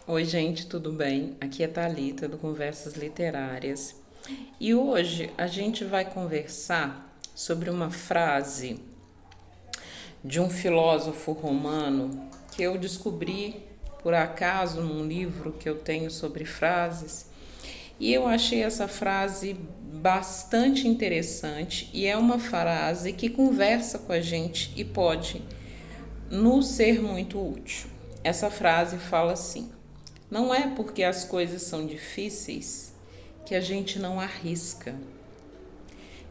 Oi, gente, tudo bem? Aqui é Thalita do Conversas Literárias e hoje a gente vai conversar sobre uma frase de um filósofo romano que eu descobri por acaso num livro que eu tenho sobre frases e eu achei essa frase bastante interessante e é uma frase que conversa com a gente e pode nos ser muito útil. Essa frase fala assim: não é porque as coisas são difíceis que a gente não arrisca.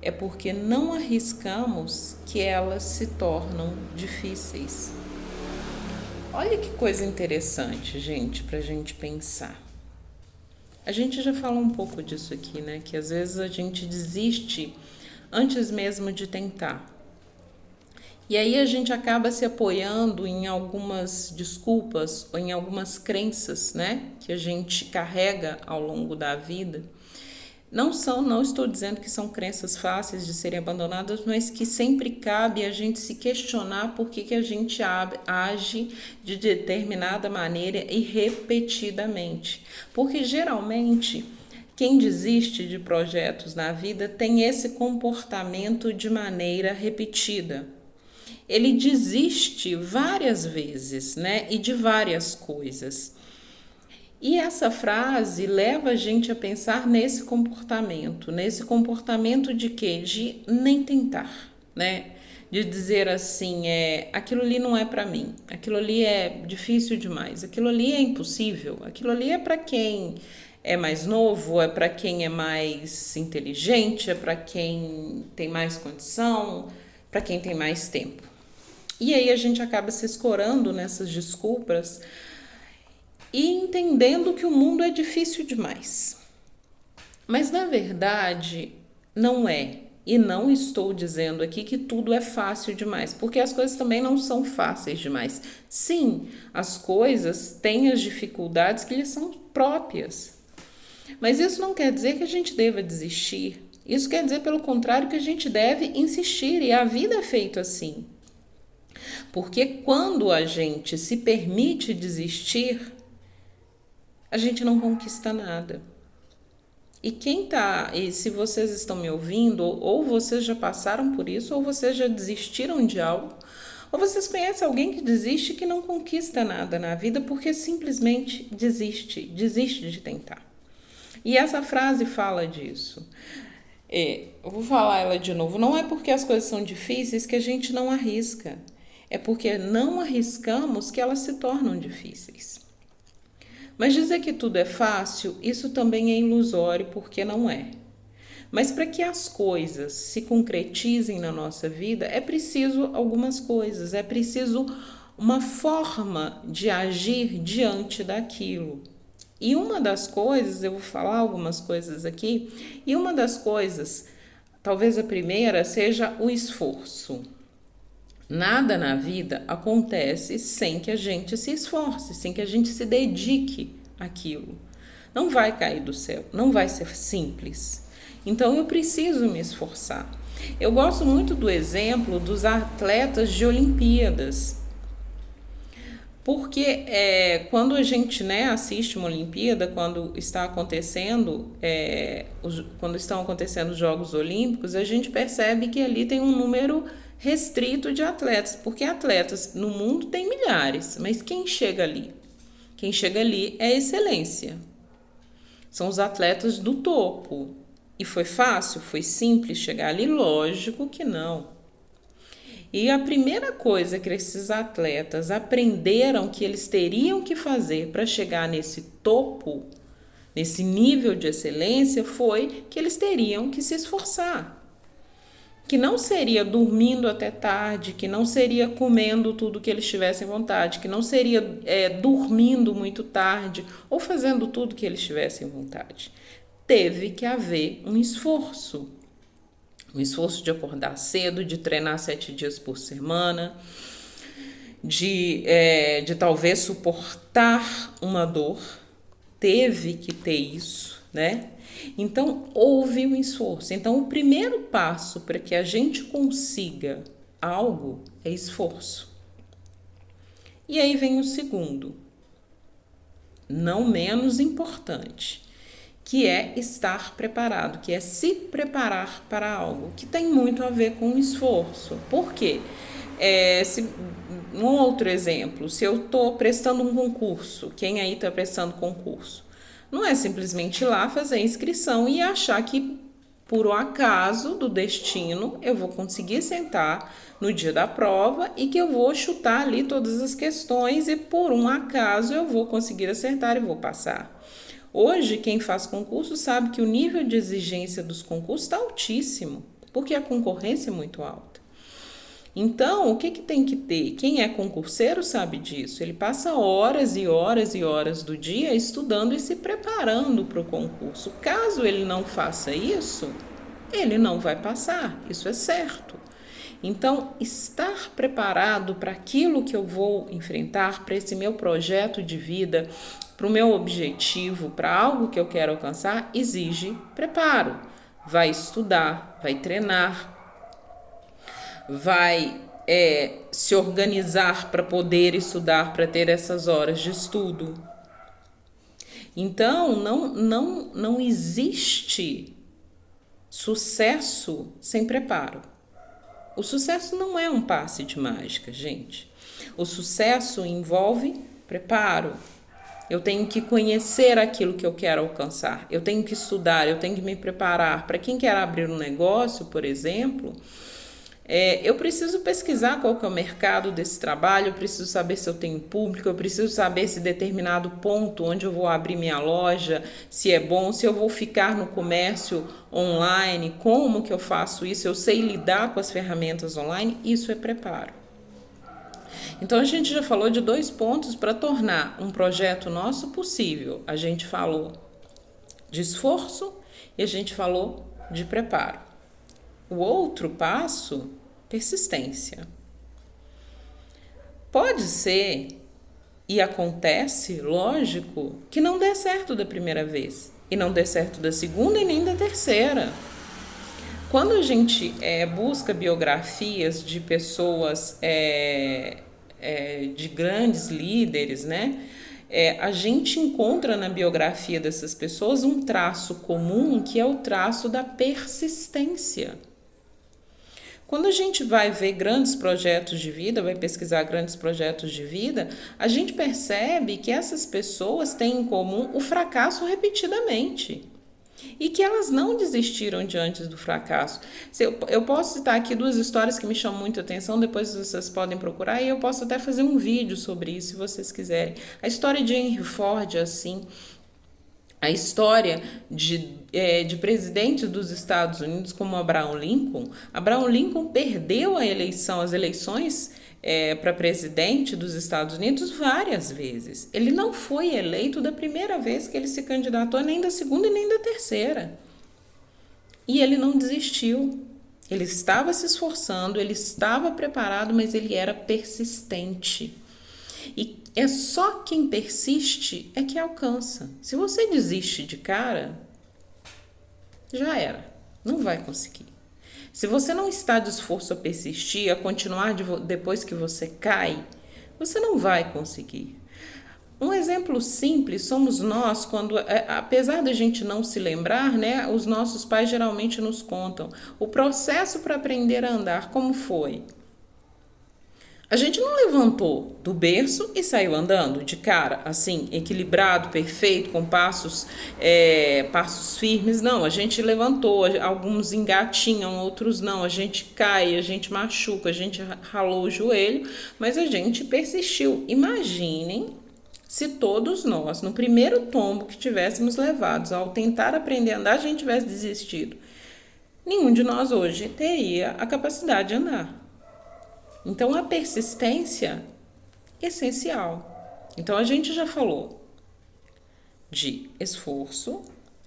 É porque não arriscamos que elas se tornam difíceis. Olha que coisa interessante, gente, para a gente pensar. A gente já falou um pouco disso aqui, né? Que às vezes a gente desiste antes mesmo de tentar. E aí a gente acaba se apoiando em algumas desculpas ou em algumas crenças, né, que a gente carrega ao longo da vida. Não estou dizendo que são crenças fáceis de serem abandonadas, mas que sempre cabe a gente se questionar por que a gente age de determinada maneira e repetidamente. Porque geralmente quem desiste de projetos na vida tem esse comportamento de maneira repetida. Ele desiste várias vezes, né? E de várias coisas. E essa frase leva a gente a pensar nesse comportamento de quê? De nem tentar, né? De dizer assim, aquilo ali não é para mim, aquilo ali é difícil demais, aquilo ali é impossível, aquilo ali é para quem é mais novo, é para quem é mais inteligente, é para quem tem mais condição, para quem tem mais tempo. E aí a gente acaba se escorando nessas desculpas e entendendo que o mundo é difícil demais. Mas na verdade, não é. E não estou dizendo aqui que tudo é fácil demais, porque as coisas também não são fáceis demais. Sim, as coisas têm as dificuldades que lhes são próprias. Mas isso não quer dizer que a gente deva desistir. Isso quer dizer, pelo contrário, que a gente deve insistir. E a vida é feita assim. Porque quando a gente se permite desistir, a gente não conquista nada. E se vocês estão me ouvindo, ou vocês já passaram por isso, ou vocês já desistiram de algo, ou vocês conhecem alguém que desiste e que não conquista nada na vida porque simplesmente desiste de tentar. E essa frase fala disso. Eu vou falar ela de novo. Não é porque as coisas são difíceis que a gente não arrisca. É porque não arriscamos que elas se tornam difíceis. Mas dizer que tudo é fácil, isso também é ilusório, porque não é. Mas para que as coisas se concretizem na nossa vida, é preciso algumas coisas, é preciso uma forma de agir diante daquilo. E uma das coisas, eu vou falar algumas coisas aqui, e uma das coisas, talvez a primeira, seja o esforço. Nada na vida acontece sem que a gente se esforce, sem que a gente se dedique àquilo. Não vai cair do céu, não vai ser simples. Então eu preciso me esforçar. Eu gosto muito do exemplo dos atletas de Olimpíadas, porque quando a gente, né, assiste uma Olimpíada, quando estão acontecendo os Jogos Olímpicos, a gente percebe que ali tem um número restrito de atletas, porque atletas no mundo tem milhares, mas quem chega ali? Quem chega ali é excelência. São os atletas do topo. E foi fácil? Foi simples chegar ali? Lógico que não. E a primeira coisa que esses atletas aprenderam que eles teriam que fazer para chegar nesse topo, nesse nível de excelência, foi que eles teriam que se esforçar. Que não seria dormindo até tarde, que não seria comendo tudo que eles tivessem vontade, que não seria dormindo muito tarde ou fazendo tudo que eles tivessem vontade. Teve que haver um esforço. Um esforço de acordar cedo, de treinar 7 dias por semana, de talvez suportar uma dor. Teve que ter isso, né? Então, houve um esforço. Então, o primeiro passo para que a gente consiga algo é esforço. E aí vem o segundo. não menos importante, que é estar preparado, que é se preparar para algo, que tem muito a ver com esforço. Por quê? Um outro exemplo, se eu estou prestando um concurso, quem aí está prestando concurso? Não é simplesmente ir lá fazer a inscrição e achar que, por um acaso do destino, eu vou conseguir sentar no dia da prova e que eu vou chutar ali todas as questões e, por um acaso, eu vou conseguir acertar e vou passar. Hoje, quem faz concurso sabe que o nível de exigência dos concursos está altíssimo, porque a concorrência é muito alta. Então, o que tem que ter? Quem é concurseiro sabe disso. Ele passa horas e horas e horas do dia estudando e se preparando para o concurso. Caso ele não faça isso, ele não vai passar. Isso é certo. Então, estar preparado para aquilo que eu vou enfrentar, para esse meu projeto de vida, para o meu objetivo, para algo que eu quero alcançar, exige preparo. Vai estudar, vai treinar, vai se organizar para poder estudar, para ter essas horas de estudo. Então, não existe sucesso sem preparo. O sucesso não é um passe de mágica, gente. O sucesso envolve preparo. Eu tenho que conhecer aquilo que eu quero alcançar. Eu tenho que estudar, eu tenho que me preparar. Para quem quer abrir um negócio, por exemplo, eu preciso pesquisar qual que é o mercado desse trabalho, eu preciso saber se eu tenho público, eu preciso saber se determinado ponto onde eu vou abrir minha loja, se é bom, se eu vou ficar no comércio online, como que eu faço isso, eu sei lidar com as ferramentas online, isso é preparo. Então, a gente já falou de 2 pontos para tornar um projeto nosso possível. A gente falou de esforço e a gente falou de preparo. O outro passo, persistência. Pode ser, e acontece, lógico, que não dê certo da primeira vez, e não dê certo da segunda e nem da terceira. Quando a gente busca biografias de pessoas, de grandes líderes, né? A gente encontra na biografia dessas pessoas um traço comum, que é o traço da persistência. Quando a gente vai ver grandes projetos de vida, vai pesquisar grandes projetos de vida, a gente percebe que essas pessoas têm em comum o fracasso repetidamente. E que elas não desistiram diante do fracasso. Eu posso citar aqui 2 histórias que me chamam muito a atenção, depois vocês podem procurar, e eu posso até fazer um vídeo sobre isso, se vocês quiserem. A história de Henry Ford é assim. A história de presidentes dos Estados Unidos, como Abraham Lincoln. Abraham Lincoln perdeu as eleições para presidente dos Estados Unidos várias vezes. Ele não foi eleito da primeira vez que ele se candidatou, nem da segunda e nem da terceira. E ele não desistiu. Ele estava se esforçando, ele estava preparado, mas ele era persistente. E é só quem persiste é que alcança. Se você desiste de cara, já era. Não vai conseguir. Se você não está disposto a persistir, a continuar depois que você cai, você não vai conseguir. Um exemplo simples somos nós, quando, apesar da gente não se lembrar, né, os nossos pais geralmente nos contam o processo para aprender a andar, como foi. A gente não levantou do berço e saiu andando de cara, assim, equilibrado, perfeito, com passos firmes. Não, a gente levantou, alguns engatinham, outros não. A gente cai, a gente machuca, a gente ralou o joelho, mas a gente persistiu. Imaginem se todos nós, no primeiro tombo que tivéssemos levados, ao tentar aprender a andar, a gente tivesse desistido. Nenhum de nós hoje teria a capacidade de andar. Então, a persistência é essencial. Então, a gente já falou de esforço,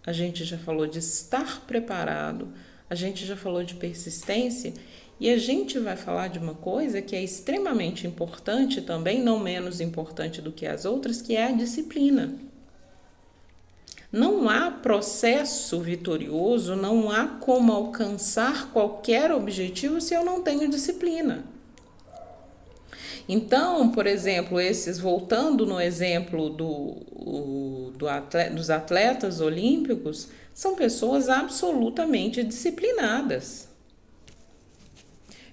a gente já falou de estar preparado, a gente já falou de persistência e a gente vai falar de uma coisa que é extremamente importante também, não menos importante do que as outras, que é a disciplina. Não há processo vitorioso, não há como alcançar qualquer objetivo se eu não tenho disciplina. Então, por exemplo, voltando no exemplo dos atletas olímpicos, são pessoas absolutamente disciplinadas.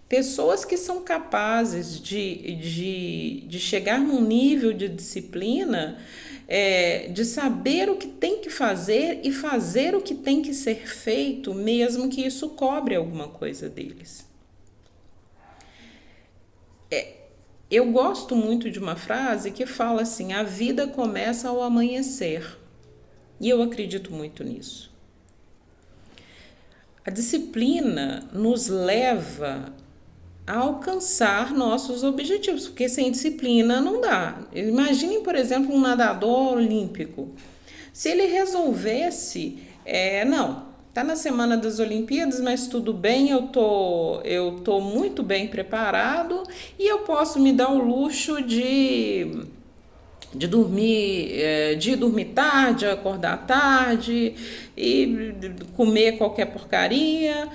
Pessoas que são capazes de chegar num nível de disciplina, de saber o que tem que fazer e fazer o que tem que ser feito, mesmo que isso cobre alguma coisa deles. Eu gosto muito de uma frase que fala assim: a vida começa ao amanhecer. E eu acredito muito nisso. A disciplina nos leva a alcançar nossos objetivos, porque sem disciplina não dá. Imaginem, por exemplo, um nadador olímpico. Se ele resolvesse, não, tá na semana das Olimpíadas, mas tudo bem, eu tô muito bem preparado e eu posso me dar o luxo de dormir tarde, acordar tarde e comer qualquer porcaria.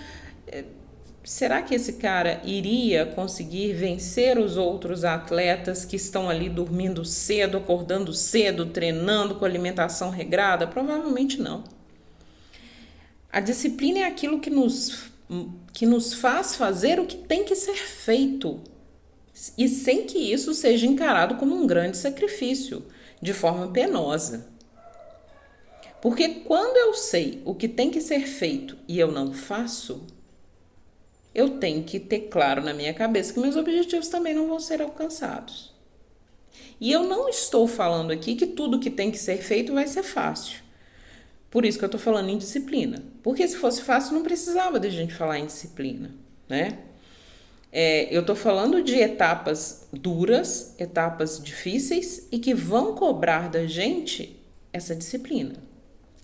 Será que esse cara iria conseguir vencer os outros atletas que estão ali dormindo cedo, acordando cedo, treinando com alimentação regrada? Provavelmente não. A disciplina é aquilo que nos faz fazer o que tem que ser feito, e sem que isso seja encarado como um grande sacrifício, de forma penosa. Porque quando eu sei o que tem que ser feito e eu não faço, eu tenho que ter claro na minha cabeça que meus objetivos também não vão ser alcançados. E eu não estou falando aqui que tudo que tem que ser feito vai ser fácil. Por isso que eu estou falando em disciplina. Porque se fosse fácil, não precisava de gente falar em disciplina, né? Eu estou falando de etapas duras, etapas difíceis e que vão cobrar da gente essa disciplina.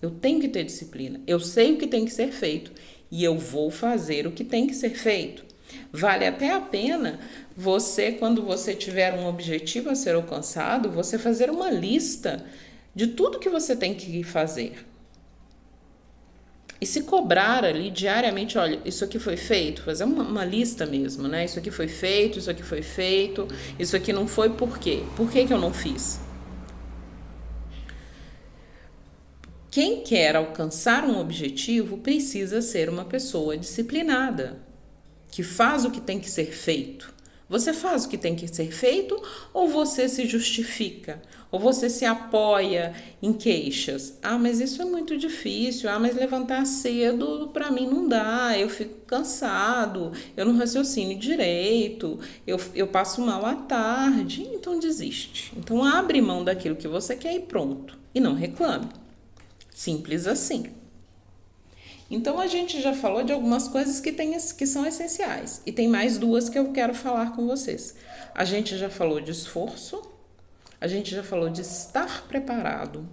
Eu tenho que ter disciplina. Eu sei o que tem que ser feito e eu vou fazer o que tem que ser feito. Vale até a pena você, quando você tiver um objetivo a ser alcançado, você fazer uma lista de tudo que você tem que fazer. E se cobrar ali diariamente, olha, isso aqui foi feito, fazer uma lista mesmo, né? Isso aqui foi feito, isso isso aqui não foi, por quê? Por que eu não fiz? Quem quer alcançar um objetivo precisa ser uma pessoa disciplinada, que faz o que tem que ser feito. Você faz o que tem que ser feito ou você se justifica? Ou você se apoia em queixas? Ah, mas isso é muito difícil. Ah, mas levantar cedo para mim não dá. Eu fico cansado, eu não raciocino direito, eu passo mal à tarde. Então desiste. Então abre mão daquilo que você quer e pronto. E não reclame. Simples assim. Então a gente já falou de algumas coisas que são essenciais. E tem mais duas que eu quero falar com vocês. A gente já falou de esforço, a gente já falou de estar preparado.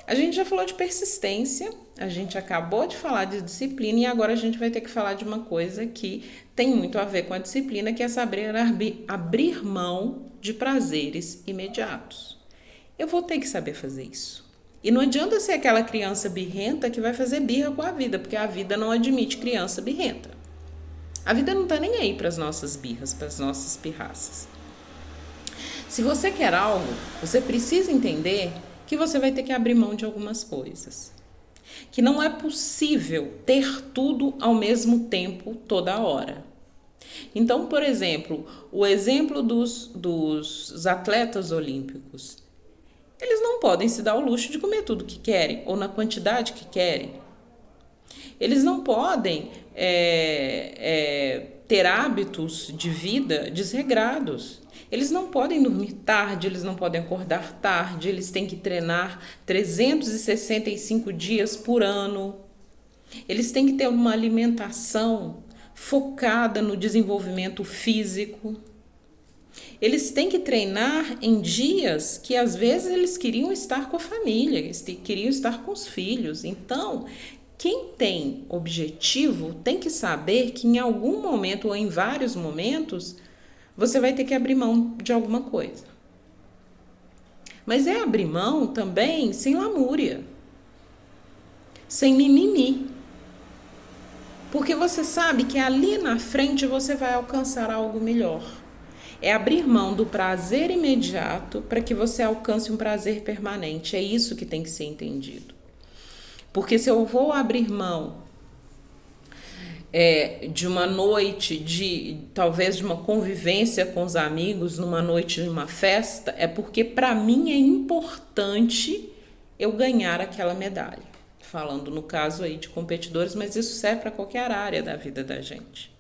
A gente já falou de persistência, a gente acabou de falar de disciplina e agora a gente vai ter que falar de uma coisa que tem muito a ver com a disciplina, que é saber abrir mão de prazeres imediatos. Eu vou ter que saber fazer isso. E não adianta ser aquela criança birrenta que vai fazer birra com a vida, porque a vida não admite criança birrenta. A vida não tá nem aí para as nossas birras, para as nossas pirraças. Se você quer algo, você precisa entender que você vai ter que abrir mão de algumas coisas. Que não é possível ter tudo ao mesmo tempo, toda hora. Então, por exemplo, o exemplo dos atletas olímpicos. Eles não podem se dar o luxo de comer tudo que querem ou na quantidade que querem. Eles não podem ter hábitos de vida desregrados. Eles não podem dormir tarde, eles não podem acordar tarde, eles têm que treinar 365 dias por ano. Eles têm que ter uma alimentação focada no desenvolvimento físico. Eles têm que treinar em dias que às vezes eles queriam estar com a família, eles queriam estar com os filhos. Então, quem tem objetivo tem que saber que em algum momento ou em vários momentos você vai ter que abrir mão de alguma coisa. Mas é abrir mão também sem lamúria, sem mimimi. Porque você sabe que ali na frente você vai alcançar algo melhor. É abrir mão do prazer imediato para que você alcance um prazer permanente. É isso que tem que ser entendido. Porque se eu vou abrir mão de uma noite, talvez de uma convivência com os amigos, numa noite de uma festa, é porque para mim é importante eu ganhar aquela medalha. Falando no caso aí de competidores, mas isso serve para qualquer área da vida da gente.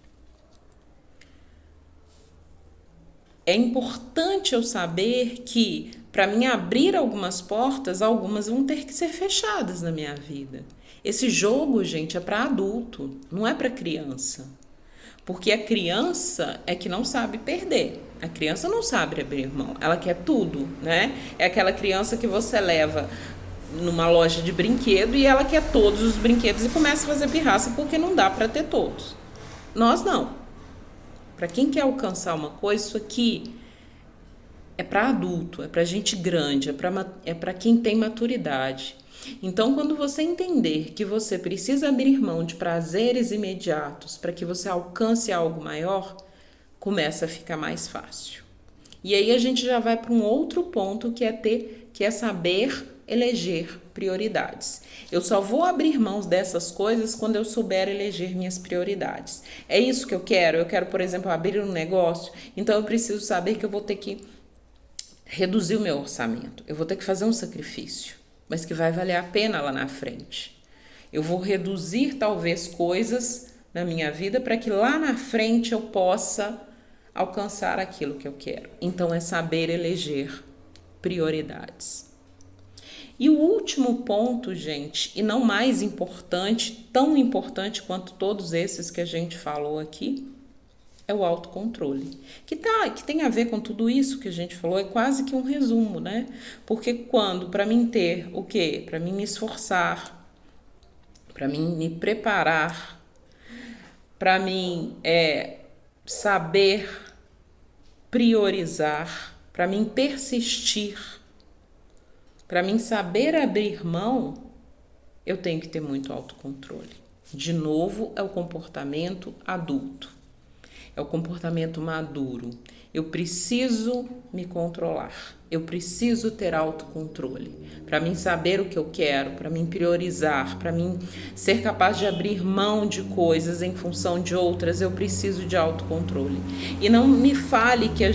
É importante eu saber que, para mim abrir algumas portas, algumas vão ter que ser fechadas na minha vida. Esse jogo, gente, é para adulto, não é para criança. Porque a criança é que não sabe perder. A criança não sabe abrir mão, ela quer tudo, né? É aquela criança que você leva numa loja de brinquedo e ela quer todos os brinquedos e começa a fazer pirraça porque não dá para ter todos. Nós não. Para quem quer alcançar uma coisa, isso aqui é para adulto, é para gente grande, é para quem tem maturidade. Então, quando você entender que você precisa abrir mão de prazeres imediatos para que você alcance algo maior, começa a ficar mais fácil. E aí a gente já vai para um outro ponto que é saber eleger prioridades. Eu só vou abrir mãos dessas coisas quando eu souber eleger minhas prioridades. É isso que eu quero? Eu quero, por exemplo, abrir um negócio, então eu preciso saber que eu vou ter que reduzir o meu orçamento. Eu vou ter que fazer um sacrifício, mas que vai valer a pena lá na frente. Eu vou reduzir talvez coisas na minha vida para que lá na frente eu possa alcançar aquilo que eu quero. Então é saber eleger prioridades. E o último ponto, gente, e não mais importante, tão importante quanto todos esses que a gente falou aqui, é o autocontrole. Que tem a ver com tudo isso que a gente falou, é quase que um resumo, né? Porque para mim ter o quê? Para mim me esforçar, para mim me preparar, para mim saber priorizar, para mim persistir, para mim saber abrir mão, eu tenho que ter muito autocontrole. De novo, é o comportamento adulto. É o comportamento maduro. Eu preciso me controlar. Eu preciso ter autocontrole. Para mim saber o que eu quero, para mim priorizar, para mim ser capaz de abrir mão de coisas em função de outras, eu preciso de autocontrole. E não me fale que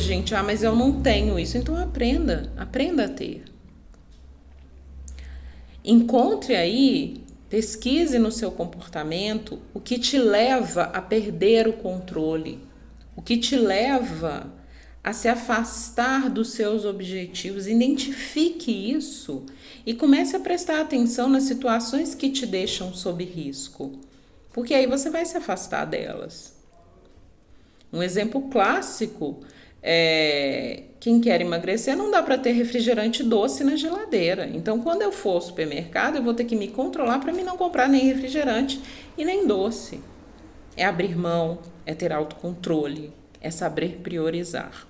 mas eu não tenho isso. Então aprenda a ter. Encontre aí, pesquise no seu comportamento o que te leva a perder o controle, o que te leva a se afastar dos seus objetivos. Identifique isso e comece a prestar atenção nas situações que te deixam sob risco, porque aí você vai se afastar delas. Um exemplo clássico quem quer emagrecer, não dá para ter refrigerante doce na geladeira. Então, quando eu for ao supermercado, eu vou ter que me controlar para mim não comprar nem refrigerante e nem doce. É abrir mão, é ter autocontrole, é saber priorizar.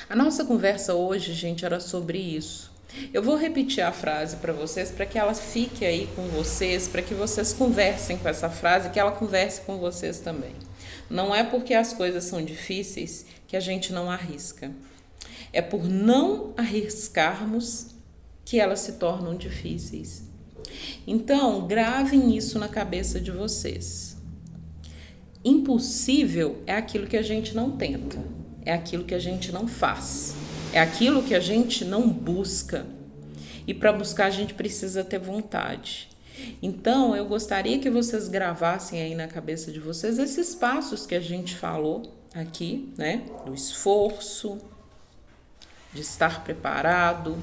A nossa conversa hoje, gente, era sobre isso. Eu vou repetir a frase para vocês, para que ela fique aí com vocês, para que vocês conversem com essa frase, que ela converse com vocês também. Não é porque as coisas são difíceis que a gente não arrisca. É por não arriscarmos que elas se tornam difíceis. Então, gravem isso na cabeça de vocês. Impossível é aquilo que a gente não tenta, é aquilo que a gente não faz, é aquilo que a gente não busca. E para buscar a gente precisa ter vontade. Então, eu gostaria que vocês gravassem aí na cabeça de vocês esses passos que a gente falou aqui, né? Do esforço, de estar preparado,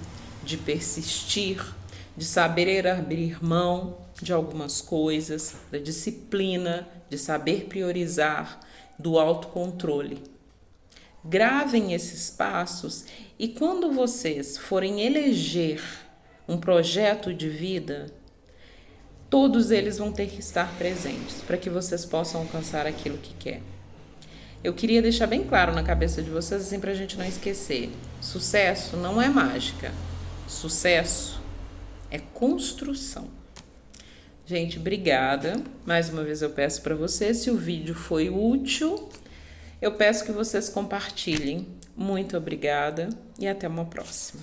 de persistir, de saber abrir mão de algumas coisas, da disciplina, de saber priorizar, do autocontrole. Gravem esses passos e quando vocês forem eleger um projeto de vida, todos eles vão ter que estar presentes para que vocês possam alcançar aquilo que quer. Eu queria deixar bem claro na cabeça de vocês, assim, para a gente não esquecer. Sucesso não é mágica. Sucesso é construção. Gente, obrigada. Mais uma vez eu peço para você, se o vídeo foi útil, Eu peço que vocês compartilhem. Muito obrigada e até uma próxima.